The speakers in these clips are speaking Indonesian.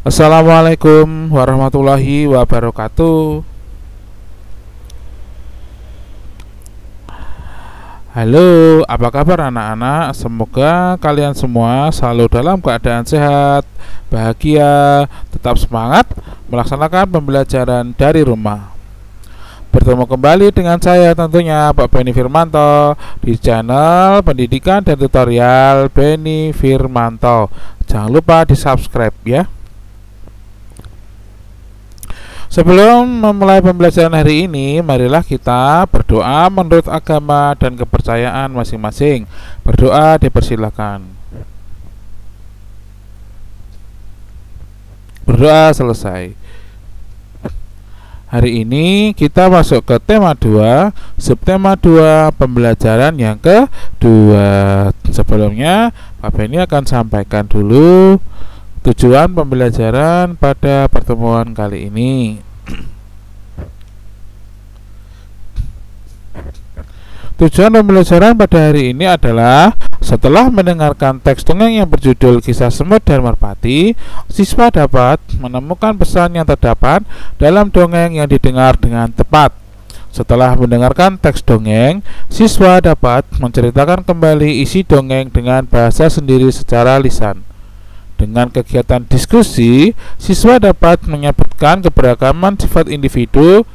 Assalamualaikum warahmatullahi wabarakatuh. Halo, apa kabar anak-anak? Semoga kalian semua selalu dalam keadaan sehat, bahagia, tetap semangat melaksanakan pembelajaran dari rumah. Bertemu kembali dengan saya tentunya Pak Beni Firmanto di channel pendidikan dan tutorial Beni Firmanto. Jangan lupa di subscribe ya. Sebelum memulai pembelajaran hari ini, marilah kita berdoa menurut agama dan kepercayaan masing-masing. Berdoa dipersilakan. Berdoa selesai. Hari ini kita masuk ke tema 2, subtema 2, pembelajaran yang kedua. Sebelumnya, Pak Beni akan sampaikan dulu tujuan pembelajaran pada pertemuan kali ini. Tujuan pembelajaran pada hari ini adalah setelah mendengarkan teks dongeng yang berjudul Kisah Semut dan Merpati, siswa dapat menemukan pesan yang terdapat dalam dongeng yang didengar dengan tepat. Setelah mendengarkan teks dongeng, siswa dapat menceritakan kembali isi dongeng dengan bahasa sendiri secara lisan. Dengan kegiatan diskusi, siswa dapat menyebutkan keberagaman sifat individu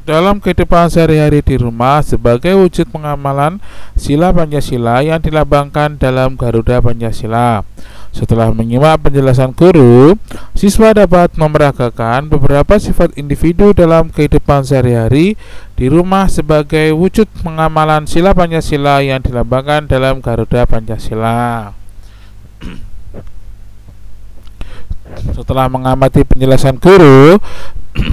dalam kehidupan sehari-hari di rumah sebagai wujud pengamalan sila Pancasila yang dilambangkan dalam Garuda Pancasila. Setelah menyimak penjelasan guru, siswa dapat memeragakan beberapa sifat individu dalam kehidupan sehari-hari di rumah sebagai wujud pengamalan sila Pancasila yang dilambangkan dalam Garuda Pancasila. Setelah mengamati penjelasan guru,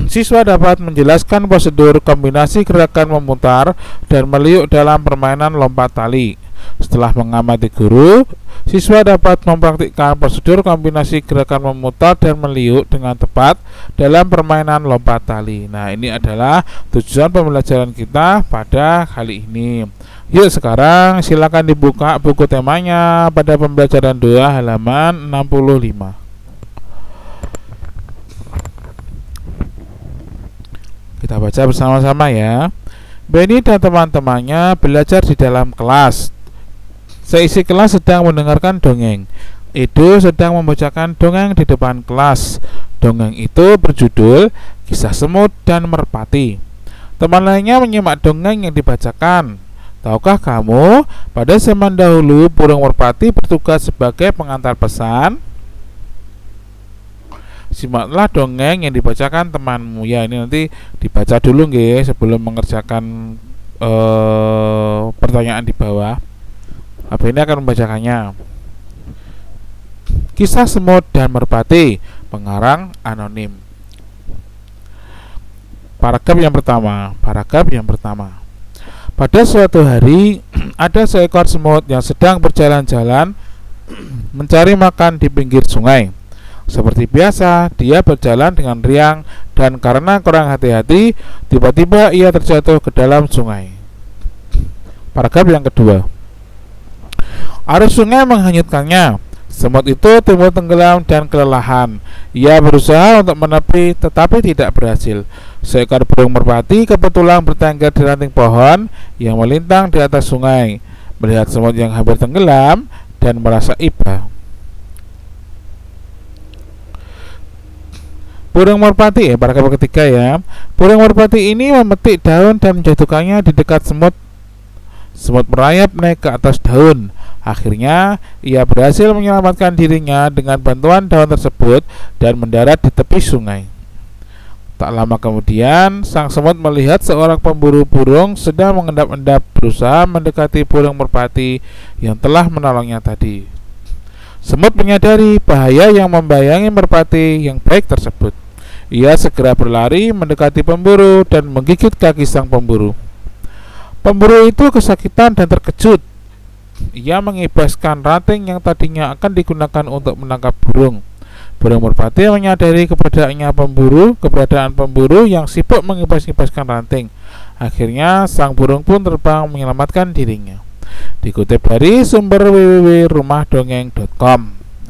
siswa dapat menjelaskan prosedur kombinasi gerakan memutar dan meliuk dalam permainan lompat tali. Setelah mengamati guru, siswa dapat mempraktikkan prosedur kombinasi gerakan memutar dan meliuk dengan tepat dalam permainan lompat tali. Nah, ini adalah tujuan pembelajaran kita pada kali ini. Yuk sekarang silakan dibuka buku temanya pada pembelajaran 2 halaman 65. Kita baca bersama-sama ya. Beni dan teman-temannya belajar di dalam kelas. Seisi kelas sedang mendengarkan dongeng. Edo sedang membacakan dongeng di depan kelas. Dongeng itu berjudul Kisah Semut dan Merpati. Teman lainnya menyimak dongeng yang dibacakan. Tahukah kamu, pada zaman dahulu burung merpati bertugas sebagai pengantar pesan? Simaklah dongeng yang dibacakan temanmu. Ya, ini nanti dibaca dulu nggih sebelum mengerjakan pertanyaan di bawah. Ini akan membacakannya. Kisah Semut dan Merpati, pengarang anonim. Paragraf yang pertama. Pada suatu hari ada seekor semut yang sedang berjalan-jalan mencari makan di pinggir sungai. Seperti biasa, dia berjalan dengan riang dan karena kurang hati-hati, tiba-tiba ia terjatuh ke dalam sungai. Paragraf yang kedua. Arus sungai menghanyutkannya. Semut itu timbul tenggelam dan kelelahan. Ia berusaha untuk menepi tetapi tidak berhasil. Seekor burung merpati kebetulan bertengger di ranting pohon yang melintang di atas sungai. Melihat semut yang hampir tenggelam dan merasa iba. Burung merpati, paragraf ketiga ya. Burung merpati ini memetik daun dan menjatuhkannya di dekat semut. Semut merayap naik ke atas daun. Akhirnya, ia berhasil menyelamatkan dirinya dengan bantuan daun tersebut dan mendarat di tepi sungai. Tak lama kemudian, sang semut melihat seorang pemburu burung sedang mengendap-endap berusaha mendekati burung merpati yang telah menolongnya tadi. Semut menyadari bahaya yang membayangi merpati yang baik tersebut. Ia segera berlari mendekati pemburu dan menggigit kaki sang pemburu. Pemburu itu kesakitan dan terkejut. Ia mengibaskan ranting yang tadinya akan digunakan untuk menangkap burung. Burung merpati menyadari keberadaan pemburu yang sibuk mengibas-ibaskan ranting. Akhirnya sang burung pun terbang menyelamatkan dirinya. Dikutip dari sumber www.rumahDongeng.com.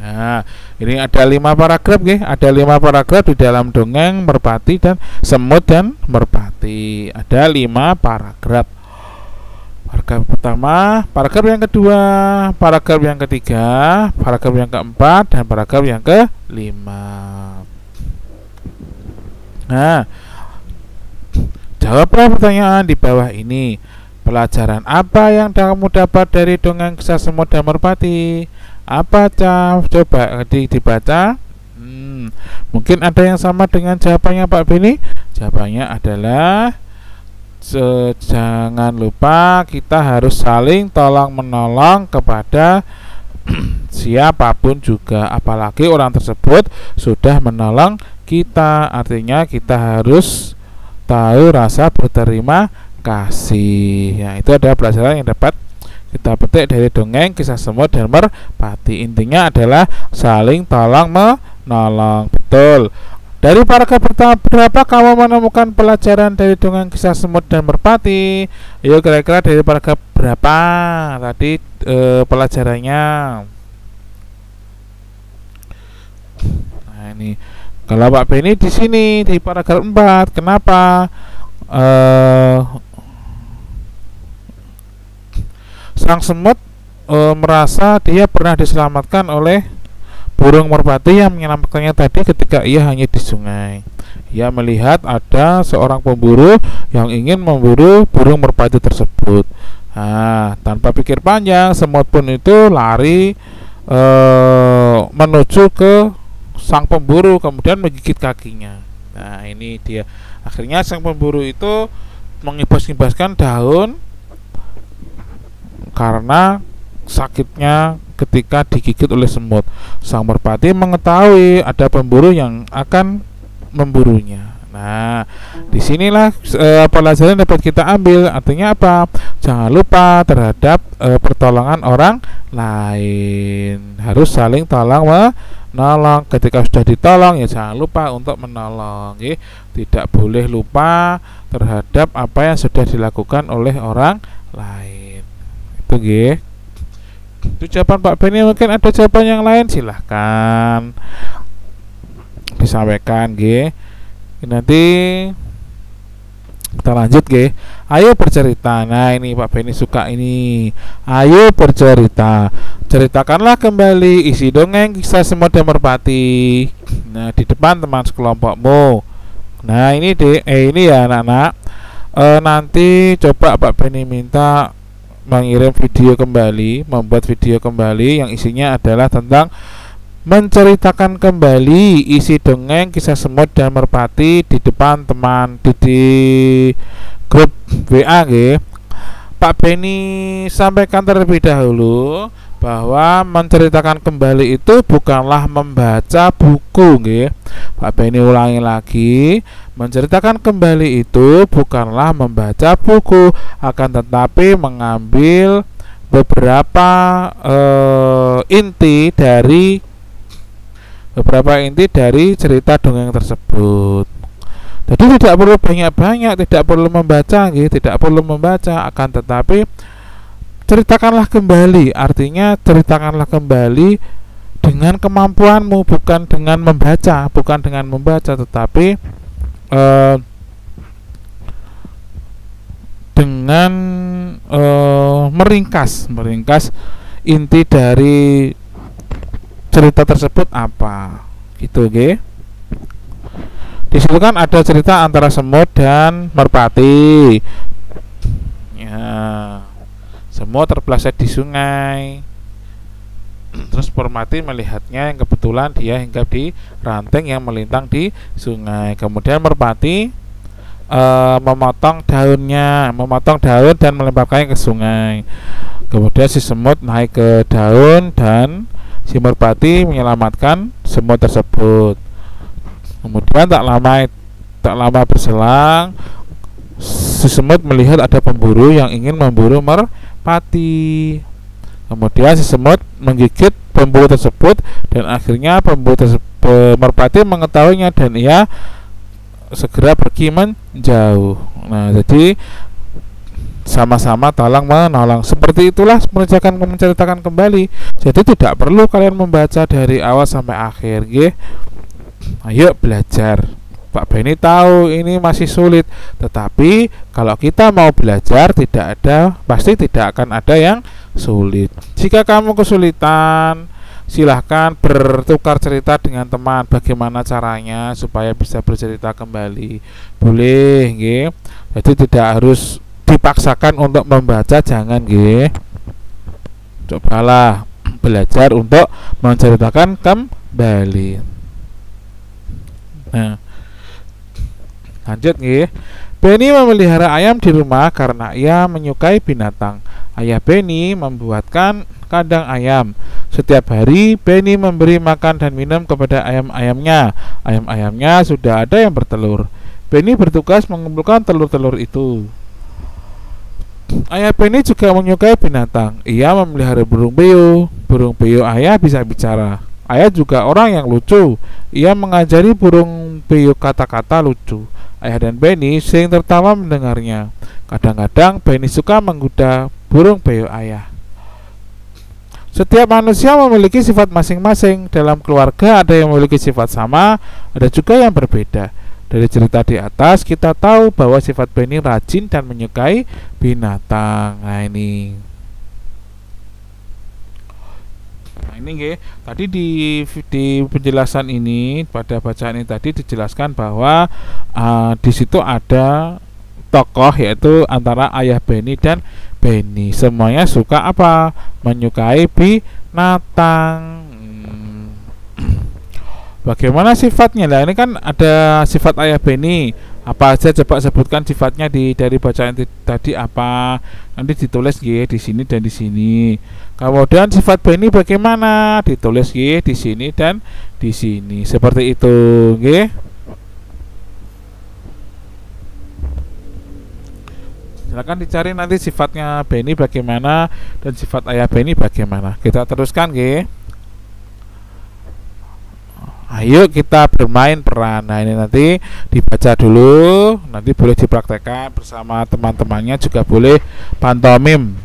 Nah, Ini ada 5 paragraf nggih, ada 5 paragraf di dalam dongeng Merpati dan Semut dan Merpati. Ada 5 paragraf. Paragraf pertama, paragraf yang kedua, paragraf yang ketiga, paragraf yang keempat, dan paragraf yang kelima. Nah, jawablah pertanyaan di bawah ini. Pelajaran apa yang kamu dapat dari dongeng Kisah Semut dan Merpati? Apa coba dibaca? Mungkin ada yang sama dengan jawabannya Pak Beni. Jawabannya adalah jangan lupa kita harus saling tolong menolong kepada siapapun juga, apalagi orang tersebut sudah menolong kita. Artinya kita harus tahu rasa berterima kasih. Ya, itu adalah pelajaran yang dapat kita petik dari dongeng Kisah Semut dan Merpati. Intinya adalah saling tolong menolong. Betul. Dari paragraf pertama, berapa kamu menemukan pelajaran dari dongeng Kisah Semut dan Merpati? Ayo, kira-kira dari paragraf berapa tadi pelajarannya? Nah, ini kalau Pak Beni di sini di paragraf 4. Kenapa? Sang semut merasa dia pernah diselamatkan oleh burung merpati yang menyelamatkannya tadi ketika ia hanya di sungai. Ia melihat ada seorang pemburu yang ingin memburu burung merpati tersebut. Nah, tanpa pikir panjang, semut pun itu lari menuju ke sang pemburu, kemudian menggigit kakinya. Nah, ini dia. Akhirnya sang pemburu itu mengibas-ibaskan daun karena sakitnya ketika digigit oleh semut. Sang merpati mengetahui ada pemburu yang akan memburunya. Nah, disinilah pelajaran dapat kita ambil. Artinya apa? Jangan lupa terhadap pertolongan orang lain. Harus saling tolong menolong. Ketika sudah ditolong, ya jangan lupa untuk menolong. Tidak boleh lupa terhadap apa yang sudah dilakukan oleh orang lain. Itu itu jawaban Pak Beni. Mungkin ada jawaban yang lain, silahkan disampaikan. Nanti kita lanjut. Ayo bercerita. Nah, ini Pak Beni suka ini. Ayo bercerita. Ceritakanlah kembali isi dongeng Kisah Semut dan Merpati. Nah, di depan teman sekelompokmu. Nah, ini ini ya anak-anak. Nanti coba Pak Beni minta mengirim video kembali, membuat video kembali yang isinya adalah tentang menceritakan kembali isi dongeng Kisah Semut dan Merpati di depan teman di grup WA. Pak Beni sampaikan terlebih dahulu bahwa menceritakan kembali itu bukanlah membaca buku. Pak Beni ulangi lagi, menceritakan kembali itu bukanlah membaca buku, akan tetapi mengambil beberapa inti dari cerita dongeng tersebut. Jadi tidak perlu banyak-banyak, tidak perlu membaca, tidak perlu membaca, akan tetapi ceritakanlah kembali. Artinya ceritakanlah kembali dengan kemampuanmu, bukan dengan membaca, tetapi dengan meringkas inti dari cerita tersebut apa, gitu. Di situ kan ada cerita antara semut dan merpati. Ya, semut terpeleset di sungai. Terus merpati melihatnya, yang kebetulan dia hinggap di ranting yang melintang di sungai. Kemudian merpati memotong daun dan melemparkannya ke sungai. Kemudian si semut naik ke daun dan si merpati menyelamatkan semut tersebut. Kemudian tak lama berselang, si semut melihat ada pemburu yang ingin memburu merpati. Kemudian si semut menggigit pemburu tersebut dan akhirnya merpati mengetahuinya dan ia segera pergi menjauh. Nah, jadi sama-sama tolong menolong. Seperti itulah menceritakan kembali. Jadi tidak perlu kalian membaca dari awal sampai akhir, nggih. Ayo belajar. Pak Beni tahu ini masih sulit, tetapi kalau kita mau belajar pasti tidak akan ada yang sulit. Jika kamu kesulitan, silahkan bertukar cerita dengan teman. Bagaimana caranya supaya bisa bercerita kembali? Boleh, nggih. Jadi tidak harus dipaksakan untuk membaca, jangan, nggih. Cobalah belajar untuk menceritakan kembali. Nah, lanjut, nggih. Beni memelihara ayam di rumah karena ia menyukai binatang. Ayah Beni membuatkan kandang ayam. Setiap hari Beni memberi makan dan minum kepada ayam-ayamnya. Ayam-ayamnya sudah ada yang bertelur. Beni bertugas mengumpulkan telur-telur itu. Ayah Beni juga menyukai binatang. Ia memelihara burung beo. Burung beo ayah bisa bicara. Ayah juga orang yang lucu. Ia mengajari burung beo kata-kata lucu. Ayah dan Beni sering tertawa mendengarnya. Kadang-kadang Beni suka menggoda burung beo ayah. Setiap manusia memiliki sifat masing-masing. Dalam keluarga ada yang memiliki sifat sama, ada juga yang berbeda. Dari cerita di atas kita tahu bahwa sifat Beni rajin dan menyukai binatang. Nah ini nggih. Tadi di penjelasan ini, pada bacaan ini tadi dijelaskan bahwa di situ ada tokoh, yaitu antara ayah Beni dan Beni. Semuanya suka apa? Menyukai binatang. Bagaimana sifatnya? Nah, ini kan ada sifat ayah Beni. Apa aja, coba sebutkan sifatnya dari bacaan tadi apa? Nanti ditulis nggih di sini dan di sini. Kemudian sifat Beni bagaimana? Ditulis nggih di sini dan di sini. Seperti itu, nggih. Silakan dicari nanti sifatnya Beni bagaimana dan sifat ayah Beni bagaimana. Kita teruskan, nggih. Ayo kita bermain peran. Nah ini nanti dibaca dulu, nanti boleh dipraktekkan bersama teman-temannya, juga boleh pantomim.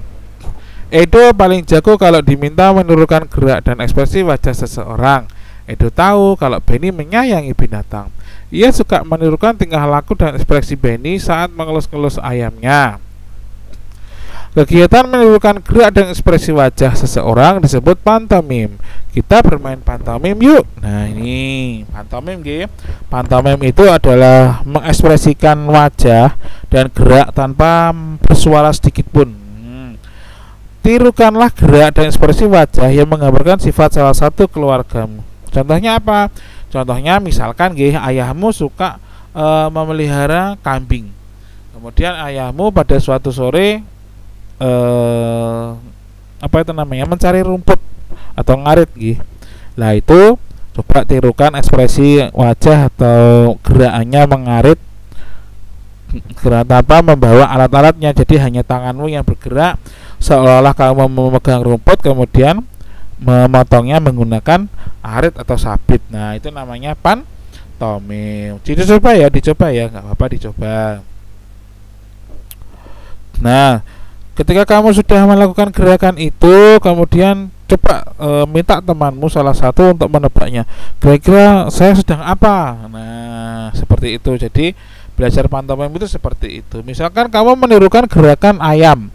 Edo paling jago kalau diminta menirukan gerak dan ekspresi wajah seseorang. Edo tahu kalau Beni menyayangi binatang. Ia suka menirukan tingkah laku dan ekspresi Beni saat mengelus-ngelus ayamnya. Kegiatan menirukan gerak dan ekspresi wajah seseorang disebut pantomim. Kita bermain pantomim yuk. Nah ini pantomim, nggih. Pantomim itu adalah mengekspresikan wajah dan gerak tanpa bersuara sedikit pun. Tirukanlah gerak dan ekspresi wajah yang menggambarkan sifat salah satu keluargamu. Contohnya apa? Contohnya misalkan, nggih, ayahmu suka memelihara kambing. Kemudian ayahmu pada suatu sore mencari rumput atau ngarit, nggih. Lah itu coba tirukan ekspresi wajah atau gerakannya mengarit, gerak tanpa membawa alat-alatnya. Jadi hanya tanganmu yang bergerak seolah-olah kamu memegang rumput, kemudian memotongnya menggunakan arit atau sabit. Nah itu namanya pantomim. Dicoba ya, nggak apa-apa dicoba. Nah ketika kamu sudah melakukan gerakan itu, kemudian coba minta temanmu salah satu untuk menebaknya. Kira-kira saya sedang apa? Nah, seperti itu. Jadi belajar pantomim itu seperti itu. Misalkan kamu menirukan gerakan ayam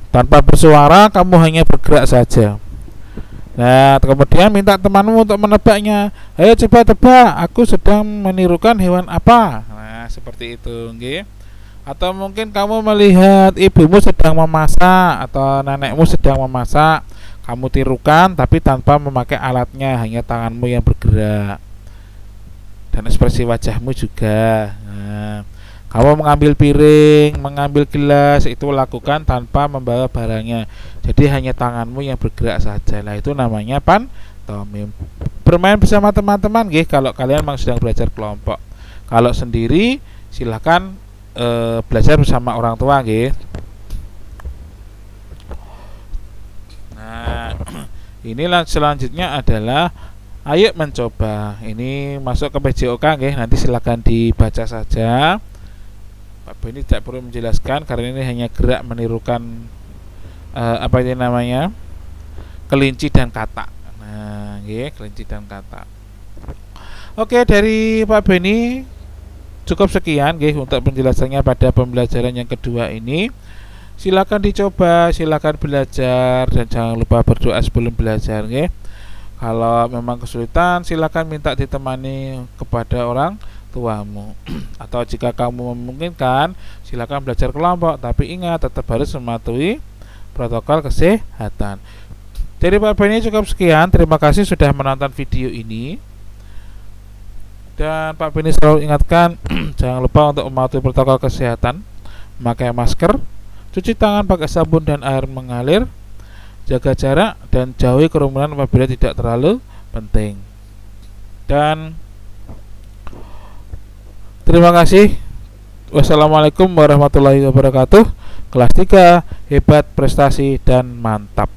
tanpa bersuara, kamu hanya bergerak saja. Nah, kemudian minta temanmu untuk menebaknya. Ayo coba tebak, aku sedang menirukan hewan apa? Nah, seperti itu, nggih. Atau mungkin kamu melihat ibumu sedang memasak atau nenekmu sedang memasak, kamu tirukan tapi tanpa memakai alatnya, hanya tanganmu yang bergerak dan ekspresi wajahmu juga. Nah, kamu mengambil piring, mengambil gelas, itu lakukan tanpa membawa barangnya, jadi hanya tanganmu yang bergerak saja. Lah itu namanya pantomim. Bermain bersama teman-teman, nggih, kalau kalian memang sedang belajar kelompok. Kalau sendiri silahkan belajar bersama orang tua, nggih. Nah, inilah selanjutnya adalah ayo mencoba. Ini masuk ke PJOK, nggih. Nanti silakan dibaca saja. Pak Beni tidak perlu menjelaskan karena ini hanya gerak menirukan apa ini namanya, kelinci dan katak. Nah, kelinci dan katak. Oke, dari Pak Beni cukup sekian untuk penjelasannya pada pembelajaran yang kedua ini. Silakan dicoba, silakan belajar, dan jangan lupa berdoa sebelum belajar. Kalau memang kesulitan, silakan minta ditemani kepada orang tuamu. Atau jika kamu memungkinkan, silakan belajar kelompok. Tapi ingat, tetap harus mematuhi protokol kesehatan. Dari Pak Beni cukup sekian. Terima kasih sudah menonton video ini. Dan Pak Beni selalu ingatkan, jangan lupa untuk mematuhi protokol kesehatan, memakai masker, cuci tangan pakai sabun dan air mengalir, jaga jarak, dan jauhi kerumunan apabila tidak terlalu penting. Dan terima kasih. Wassalamualaikum warahmatullahi wabarakatuh. Kelas 3, hebat, prestasi, dan mantap.